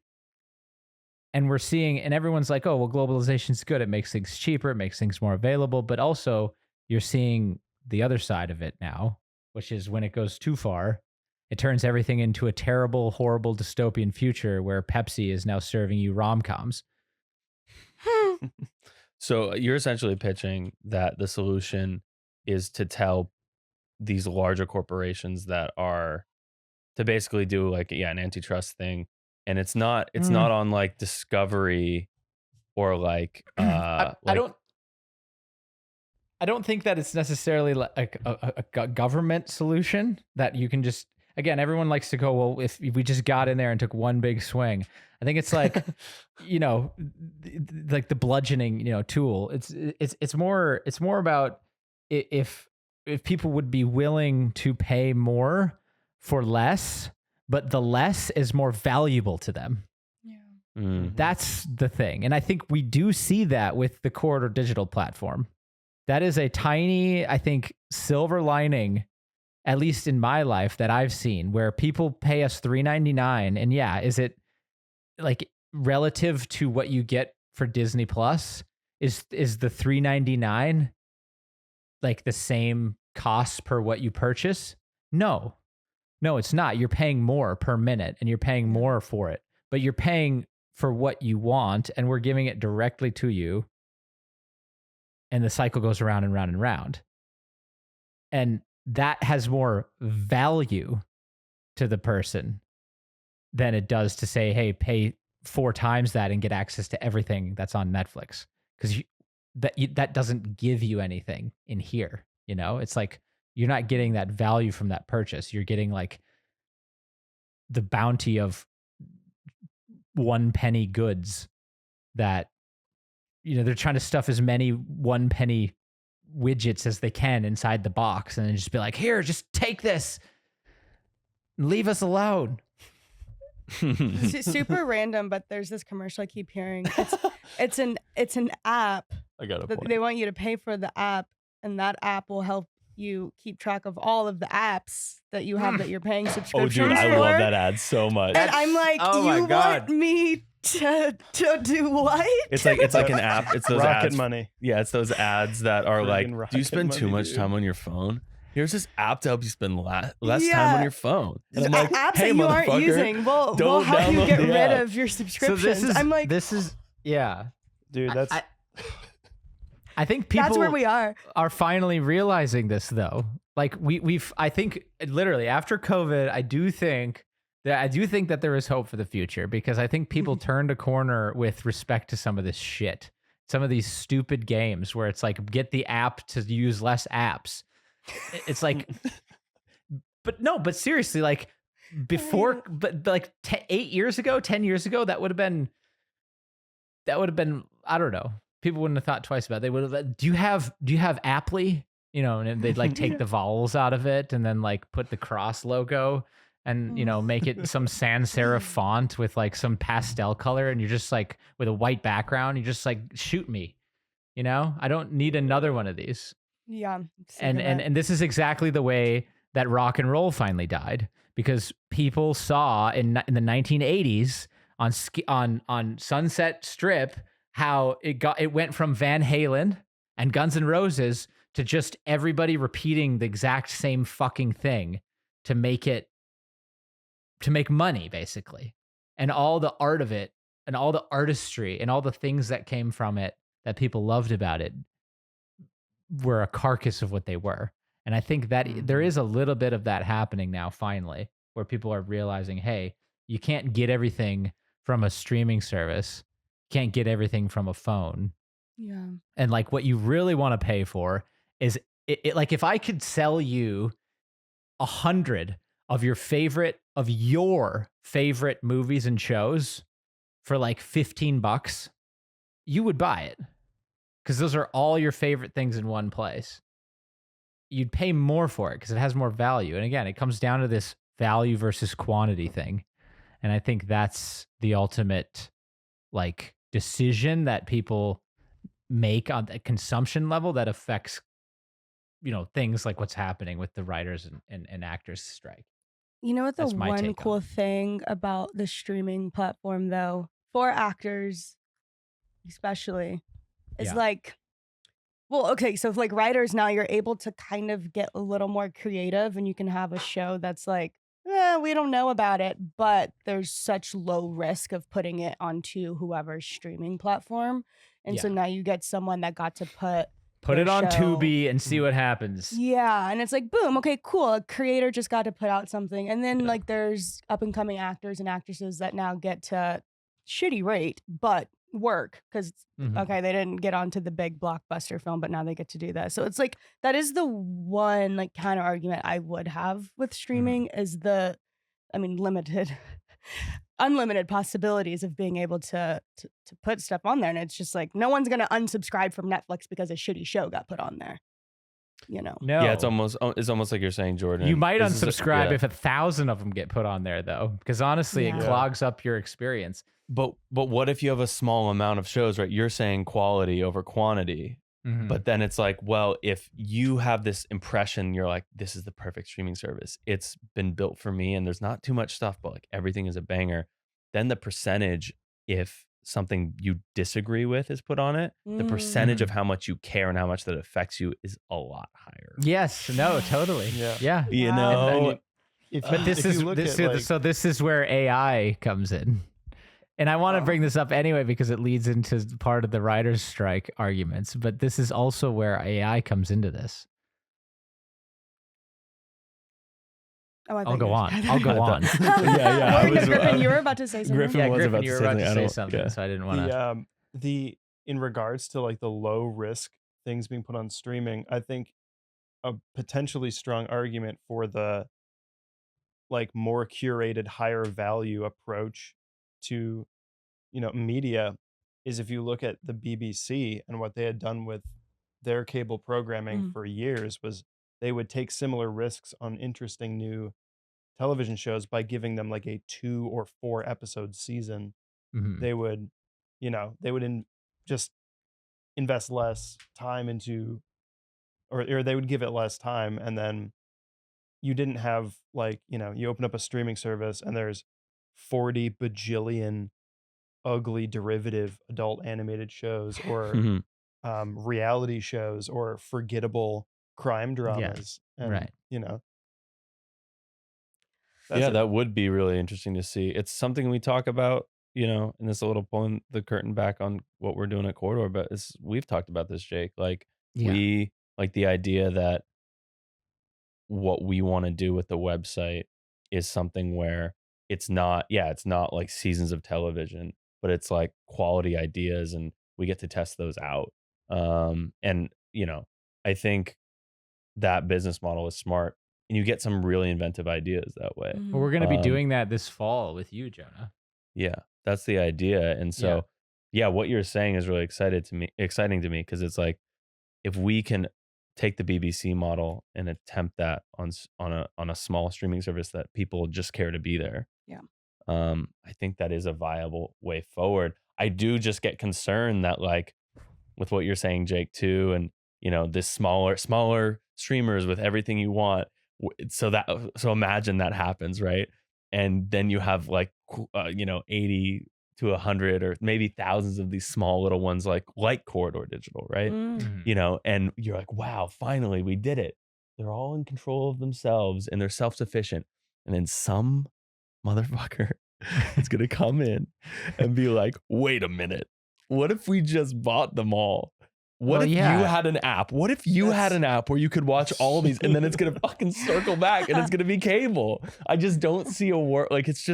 And we're seeing, and everyone's like, oh, well, globalization's good. It makes things cheaper. It makes things more available. But also you're seeing the other side of it now, which is when it goes too far, it turns everything into a terrible, horrible dystopian future where Pepsi is now serving you rom-coms. So you're essentially pitching that the solution is to tell these larger corporations that are to basically do like an antitrust thing, and it's not on like Discovery or like I don't think that it's necessarily like a government solution that you can just, again, everyone likes to go, well, if we just got in there and took one big swing. I think it's like like the bludgeoning tool. It's more about if people would be willing to pay more for less, but the less is more valuable to them. Yeah. Mm-hmm. That's the thing. And I think we do see that with the Corridor Digital platform. That is a tiny, I think, silver lining, at least in my life, that I've seen, where people pay us $3.99. And yeah, is it like relative to what you get for Disney Plus? Is the $3.99 like the same cost per what you purchase? No, it's not. You're paying more per minute and you're paying more for it, but you're paying for what you want and we're giving it directly to you. And the cycle goes around and round and round. And that has more value to the person than it does to say, hey, pay 4 times that and get access to everything that's on Netflix. Because that doesn't give you anything in here. It's like you're not getting that value from that purchase. You're getting like the bounty of 1 penny goods that they're trying to stuff as many 1 penny widgets as they can inside the box and then just be like, here, just take this and leave us alone. Super random, but there's this commercial I keep hearing. It's an app. I got a point. They want you to pay for the app, and that app will help you keep track of all of the apps that you have that you're paying subscriptions for. Oh, dude, I love that ad so much. And I'm like, oh you want me to do what? It's like an app. It's those Rocket ads. Money. Yeah, it's those ads that are like, do you spend too much time on your phone? Here's this app to help you spend less time on your phone. And I'm like, apps hey, that you aren't using. We'll help you get rid of your subscriptions. So I'm like, dude, that's. I think people that's where we are finally realizing this though. Like I think literally after COVID, I do think that there is hope for the future, because I think people turned a corner with respect to some of this shit. Some of these stupid games where it's like, get the app to use less apps. It's like, but seriously, like before, but like 8 years ago, 10 years ago, that would have been, I don't know. People wouldn't have thought twice about it. They would have, do you have Apply? And they'd like take the vowels out of it and then like put the cross logo and, make it some sans serif font with like some pastel color. And you're just like with a white background, you just like, shoot me, I don't need another one of these. Yeah. And this is exactly the way that rock and roll finally died, because people saw in the 1980s on Sunset Strip how it went from Van Halen and Guns N' Roses to just everybody repeating the exact same fucking thing to make money, basically. And all the art of it and all the artistry and all the things that came from it that people loved about it were a carcass of what they were. And I think that there is a little bit of that happening now, finally, where people are realizing, hey, you can't get everything from a streaming service. You can't get everything from a phone. Yeah. And like what you really want to pay for is like if I could sell you 100 of your favorite movies and shows for like $15, you would buy it. Because those are all your favorite things in one place. You'd pay more for it because it has more value. And again, it comes down to this value versus quantity thing. And I think that's the ultimate like decision that people make on the consumption level that affects, things like what's happening with the writers and actors strike. You know what the That's my one take on cool it. thing about the streaming platform, though, for actors especially, is Yeah. like, well, okay, so if like writers now, you're able to kind of get a little more creative, and you can have a show that's like, we don't know about it, but there's such low risk of putting it onto whoever's streaming platform. And so Yeah. now you get someone that got to put it their on show- Tubi and see what happens. Yeah, and it's like, boom, okay, cool. A creator just got to put out something. And then Yeah. like there's up and coming actors and actresses that now get to shitty rate, but work because okay, they didn't get onto the big blockbuster film, but now they get to do that. So it's like that is the one like counter argument I would have with streaming is limited unlimited possibilities of being able to put stuff on there. And it's just like no one's gonna unsubscribe from Netflix because a shitty show got put on there. No. Yeah, it's almost like you're saying, Jordan. You might This is unsubscribe if 1,000 of them get put on there, though, because honestly, it Yeah. clogs up your experience. But what if you have a small amount of shows, right? You're saying quality over quantity. But then it's like, well, if you have this impression, you're like, this is the perfect streaming service. It's been built for me and there's not too much stuff, but like everything is a banger. Then the percentage, if something you disagree with is put on it, the percentage of how much you care and how much that affects you is a lot higher. Yes, no, totally. Yeah. You Wow. know, But this is where AI comes in. And I want to bring this up anyway because it leads into part of the writers' strike arguments. But this is also where AI comes into this. I'll go on. Yeah. Griffin, you were about to say something. Griffin was about you were to about to say something. something, so I didn't want to. In regards to like the low risk things being put on streaming, I think a potentially strong argument for the like more curated, higher value approach to media is if you look at the BBC and what they had done with their cable programming for years was they would take similar risks on interesting new television shows by giving them like a 2 or 4 episode season. They would just invest less time into or they would give it less time, and then you didn't have like you open up a streaming service and there's 40 bajillion ugly derivative adult animated shows or reality shows or forgettable crime dramas. And, right. That would be really interesting to see. It's something we talk about, and this a little pulling the curtain back on what we're doing at Corridor, but we've talked about this, Jake. Like we like the idea that what we want to do with the website is something where it's not like seasons of television, but it's like quality ideas and we get to test those out. And I think that business model is smart and you get some really inventive ideas that way. Well, we're going to be doing that this fall with you, Jonah. Yeah, that's the idea. And so, what you're saying is really exciting to me because it's like, if we can take the BBC model and attempt that on a small streaming service that people just care to be there. Yeah. I think that is a viable way forward. I do just get concerned that like with what you're saying, Jake, too, and this smaller streamers with everything you want. So imagine that happens, right? And then you have like 80 to 100 or maybe thousands of these small little ones like Corridor Digital, right? And you're like, wow, finally we did it. They're all in control of themselves and they're self-sufficient. And then some motherfucker is gonna come in and be like, wait a minute, what if we just bought them all? What if you had an app? What if you had an app where you could watch all these, and then it's gonna fucking circle back and it's gonna be cable? I just don't see a work. Like it's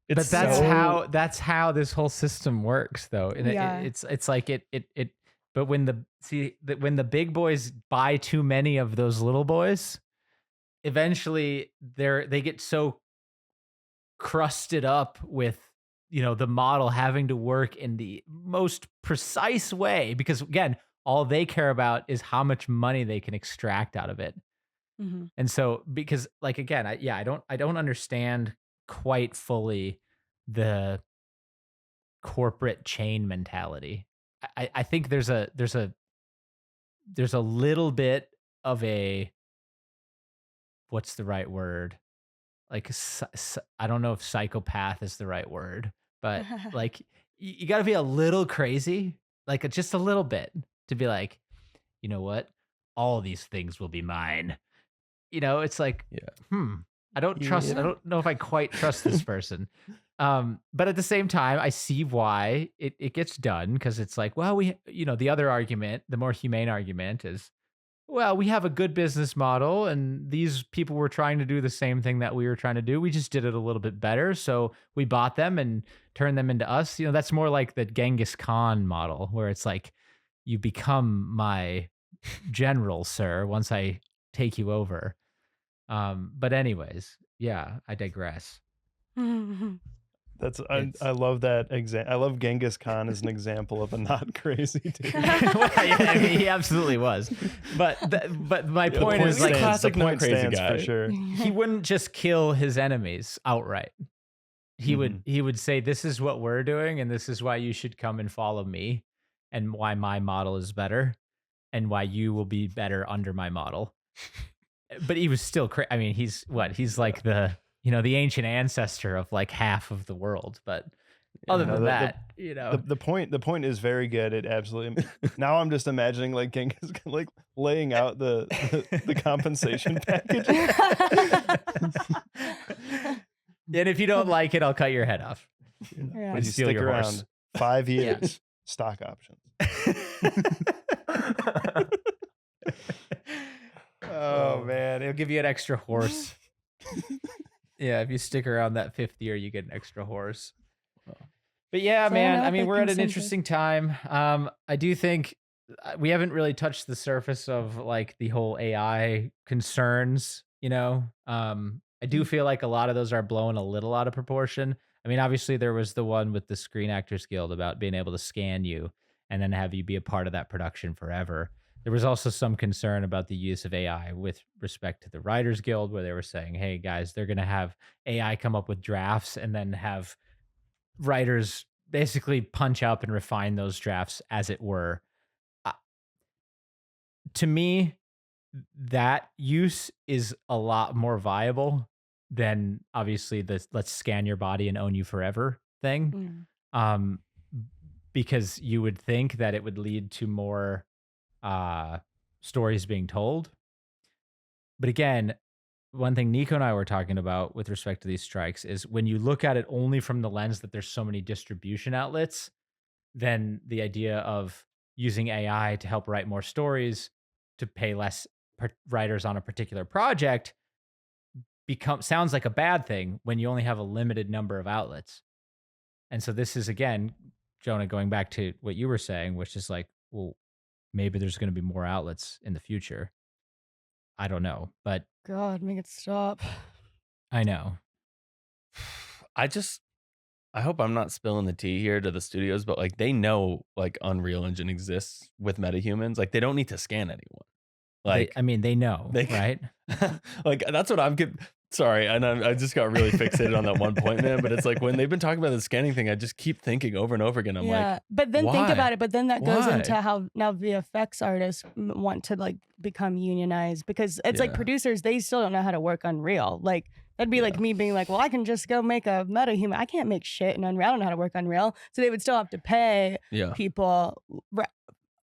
but that's how this whole system works, though. And it's like it. But when the big boys buy too many of those little boys, eventually they get so crusted up with the model having to work in the most precise way, because again, all they care about is how much money they can extract out of it. And so, because like, again, I don't understand quite fully the corporate chain mentality. I think there's a little bit of a, what's the right word? Like, I don't know if psychopath is the right word, but like you got to be a little crazy, like just a little bit, to be like, you know what? All these things will be mine. It's like, I don't trust. I don't know if I quite trust this person. But at the same time, I see why it gets done, because it's like, well, the other argument, the more humane argument is, well, we have a good business model and these people were trying to do the same thing that we were trying to do. We just did it a little bit better. So we bought them and turned them into us. That's more like the Genghis Khan model, where it's like, you become my general, sir, once I take you over. But anyways, I digress. I love that example. I love Genghis Khan as an example of a not crazy dude. He absolutely was. But my point is, like, classic not crazy guy for sure. He wouldn't just kill his enemies outright. He would say, this is what we're doing, and this is why you should come and follow me, and why my model is better, and why you will be better under my model. But he was still crazy. I mean, he's like the ancient ancestor of like half of the world. But other than that, the point is very good. It absolutely. Now I'm just imagining like Genghis like laying out the compensation package. And if you don't like it, I'll cut your head off. Yeah. But you stick around 5 years, stock options. Oh man, it'll give you an extra horse. Yeah, if you stick around that 5th year, you get an extra horse. But yeah, So man, now I mean, they we're at an consented. interesting time. I do think we haven't really touched the surface of like the whole AI concerns, I do feel like a lot of those are blown a little out of proportion. I mean, obviously there was the one with the Screen Actors Guild about being able to scan you and then have you be a part of that production forever. There was also some concern about the use of AI with respect to the Writers Guild, where they were saying, hey guys, they're going to have AI come up with drafts and then have writers basically punch up and refine those drafts, as it were. To me, that use is a lot more viable than obviously the let's scan your body and own you forever thing. Because you would think that it would lead to more stories being told. But again, one thing Nico and I were talking about with respect to these strikes is when you look at it only from the lens that there's so many distribution outlets, then the idea of using AI to help write more stories to pay less writers on a particular project sounds like a bad thing when you only have a limited number of outlets. And so this is, again, Jonah, going back to what you were saying, which is like, well, maybe there's going to be more outlets in the future. I don't know, but God, make it stop. I know. I hope I'm not spilling the tea here to the studios, but like they know like Unreal Engine exists with metahumans. Like they don't need to scan anyone. Like they know, right? Like that's what I'm Sorry, and I just got really fixated on that one point, man. But it's like when they've been talking about the scanning thing, I just keep thinking over and over again. I'm like, but then think why? about it. But then that goes Why? into how now VFX artists want to like become unionized, because it's like producers, they still don't know how to work Unreal. Like that'd be like me being like, well, I can just go make a meta-human. I can't make shit in Unreal. I don't know how to work Unreal. So they would still have to pay people.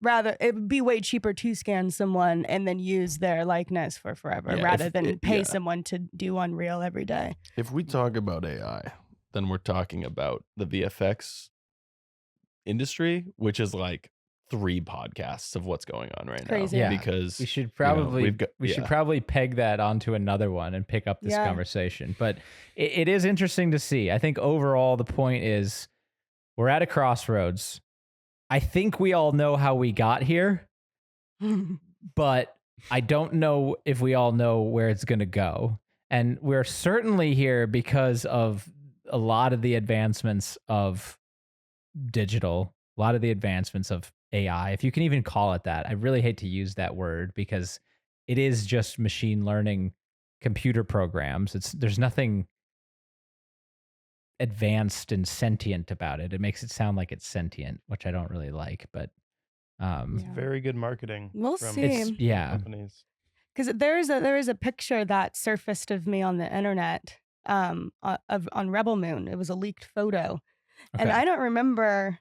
Rather, it would be way cheaper to scan someone and then use their likeness for forever, rather than pay someone to do Unreal every day. If we talk about AI, then we're talking about the VFX industry, which is like 3 podcasts of what's going on right Crazy. now. Yeah. Because we should probably we should probably peg that onto another one and pick up this conversation. But it is interesting to see. I think overall the point is we're at a crossroads. I think we all know how we got here, but I don't know if we all know where it's going to go. And we're certainly here because of a lot of the advancements of digital, a lot of the advancements of AI, if you can even call it that. I really hate to use that word because it is just machine learning computer programs. There's nothing advanced and sentient about it. It makes it sound like it's sentient, which I don't really like, but it's very good marketing. We'll see. Companies. Because there is a picture that surfaced of me on the internet on Rebel Moon. It was a leaked photo, and I don't remember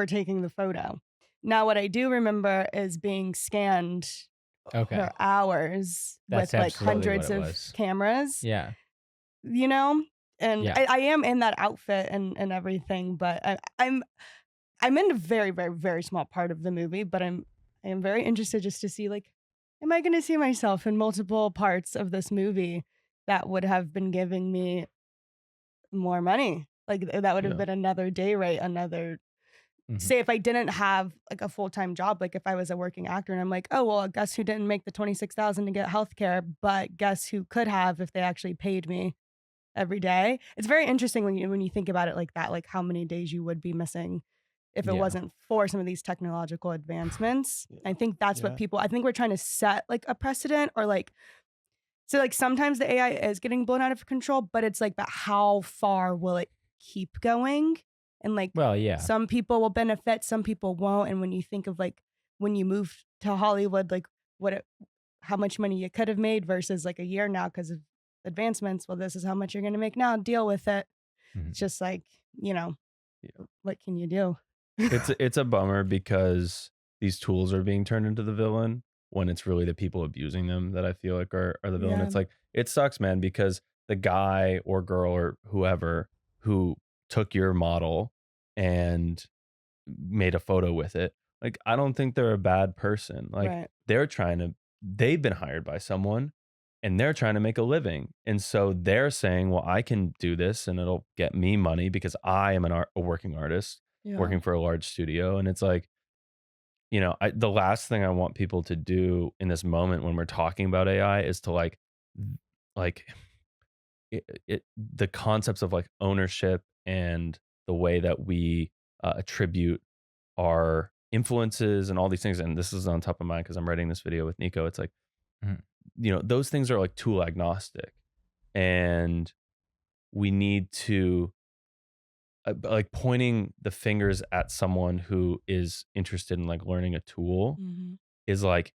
taking the photo. Now, what I do remember is being scanned for hours with like hundreds of cameras. Yeah, you know. And I am in that outfit and everything, but I'm in a very, very, very small part of the movie, but I am very interested just to see, like, am I going to see myself in multiple parts of this movie that would have been giving me more money? Like that would have been another day rate, another, say if I didn't have like a full-time job, like if I was a working actor and I'm like, oh, well, guess who didn't make the $26,000 to get healthcare, but guess who could have if they actually paid me every day. It's very interesting when you think about it like that, like how many days you would be missing if it wasn't for some of these technological advancements. I think that's what I think we're trying to set like a precedent, or like, so like sometimes the AI is getting blown out of control, but it's like, but how far will it keep going? And like, some people will benefit, some people won't. And when you think of like, when you move to Hollywood, like how much money you could have made versus like a year now because of advancements, well, this is how much you're going to make now, deal with it. It's just like, what can you do? It's a bummer because these tools are being turned into the villain when it's really the people abusing them that I feel like are the villain. It's like, it sucks, man, because the guy or girl or whoever who took your model and made a photo with it, like, I don't think they're a bad person. Like they've been hired by someone and they're trying to make a living. And so they're saying, well, I can do this and it'll get me money because I am a working artist working for a large studio. And it's like, the last thing I want people to do in this moment when we're talking about AI is to like the concepts of like ownership and the way that we attribute our influences and all these things. And this is on top of mind because I'm writing this video with Nico. It's like, those things are like tool agnostic, and we need to like pointing the fingers at someone who is interested in like learning a tool is like,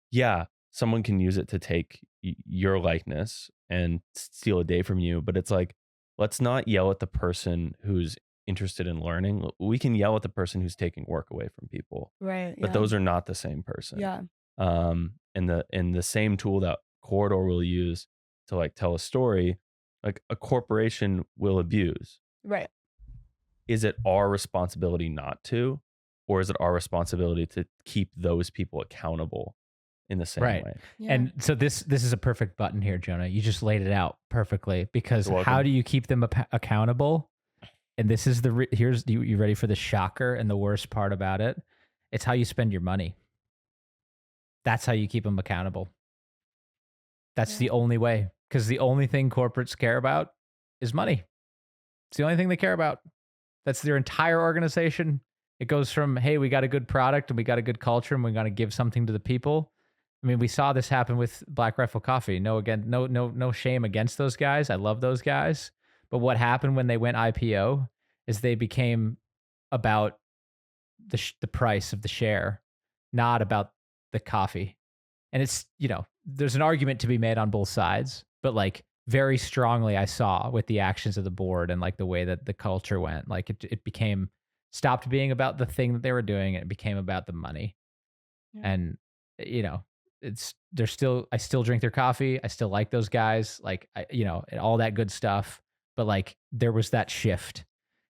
someone can use it to take your likeness and steal a day from you. But it's like, let's not yell at the person who's interested in learning. We can yell at the person who's taking work away from people. Right. But those are not the same person. Yeah. And the same tool that Corridor will use to like tell a story, like a corporation will abuse. Right. Is it our responsibility not to, or is it our responsibility to keep those people accountable in the same way? Yeah. And so this is a perfect button here, Jonah. You just laid it out perfectly, because how do you keep them accountable? And this is here's you ready for the shocker and the worst part about it? It's how you spend your money. That's how you keep them accountable. That's the only way, because the only thing corporates care about is money. It's the only thing they care about. That's their entire organization. It goes from, hey, we got a good product and we got a good culture and we got to give something to the people. I mean, we saw this happen with Black Rifle Coffee. No shame against those guys. I love those guys. But what happened when they went IPO is they became about the price of the share, not about the coffee. And it's, there's an argument to be made on both sides, but like very strongly I saw with the actions of the board and like the way that the culture went, like it became, stopped being about the thing that they were doing, and it became about the money. Yeah. And, I still drink their coffee. I still like those guys, like, and all that good stuff. But like there was that shift.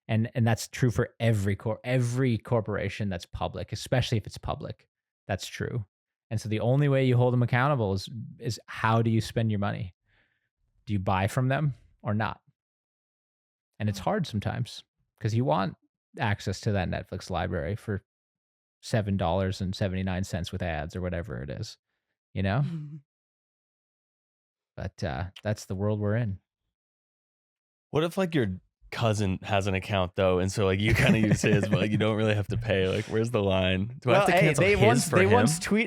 And that's true for every corporation that's public, especially if it's public. That's true. And so the only way you hold them accountable is how do you spend your money? Do you buy from them or not? And it's hard sometimes because you want access to that Netflix library for $7.79 with ads or whatever it is, But that's the world we're in. What if like your cousin has an account though, and so like you kind of use his, but like you don't really have to pay? Like, where's the line? Do I have to cancel his for him?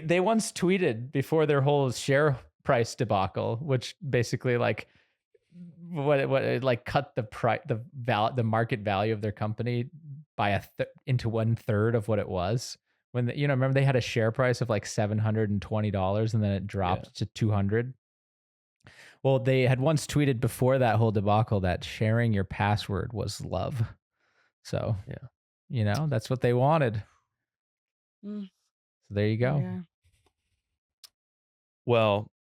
They once tweeted before their whole share price debacle, which basically like what like cut the market value of their company by into 1/3 of what it was. When remember they had a share price of like $720 and then it dropped to 200. Well, they had once tweeted before that whole debacle that sharing your password was love. So, that's what they wanted. So there you go. Yeah. Well,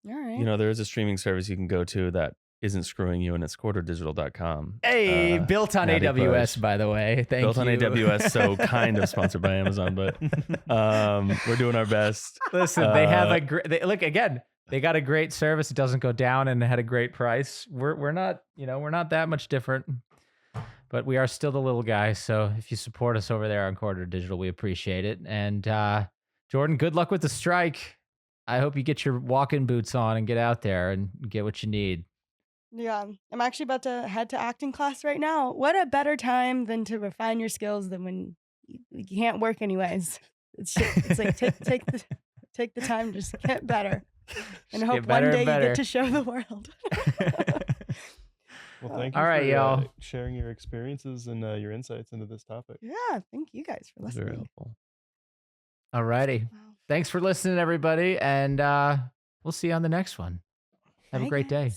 all right. There is a streaming service you can go to that isn't screwing you, and it's CorridorDigital.com. Hey, built on AWS, by the way. Thank you. Built on AWS, so kind of sponsored by Amazon, but we're doing our best. Listen, they have a great, look again. They got a great service. It doesn't go down and it had a great price. We're not, we're not that much different, but we are still the little guy. So if you support us over there on Corridor Digital, we appreciate it. And Jordan, good luck with the strike. I hope you get your walking boots on and get out there and get what you need. Yeah, I'm actually about to head to acting class right now. What a better time than to refine your skills than when you can't work anyways. It's like take the time to just get better. And hope one day you get to show the world. Well, thank you all right, for y'all. sharing your experiences and your insights into this topic. Yeah, thank you guys for listening. Very helpful. All righty. Wow. Thanks for listening, everybody. And we'll see you on the next one. Have a great day.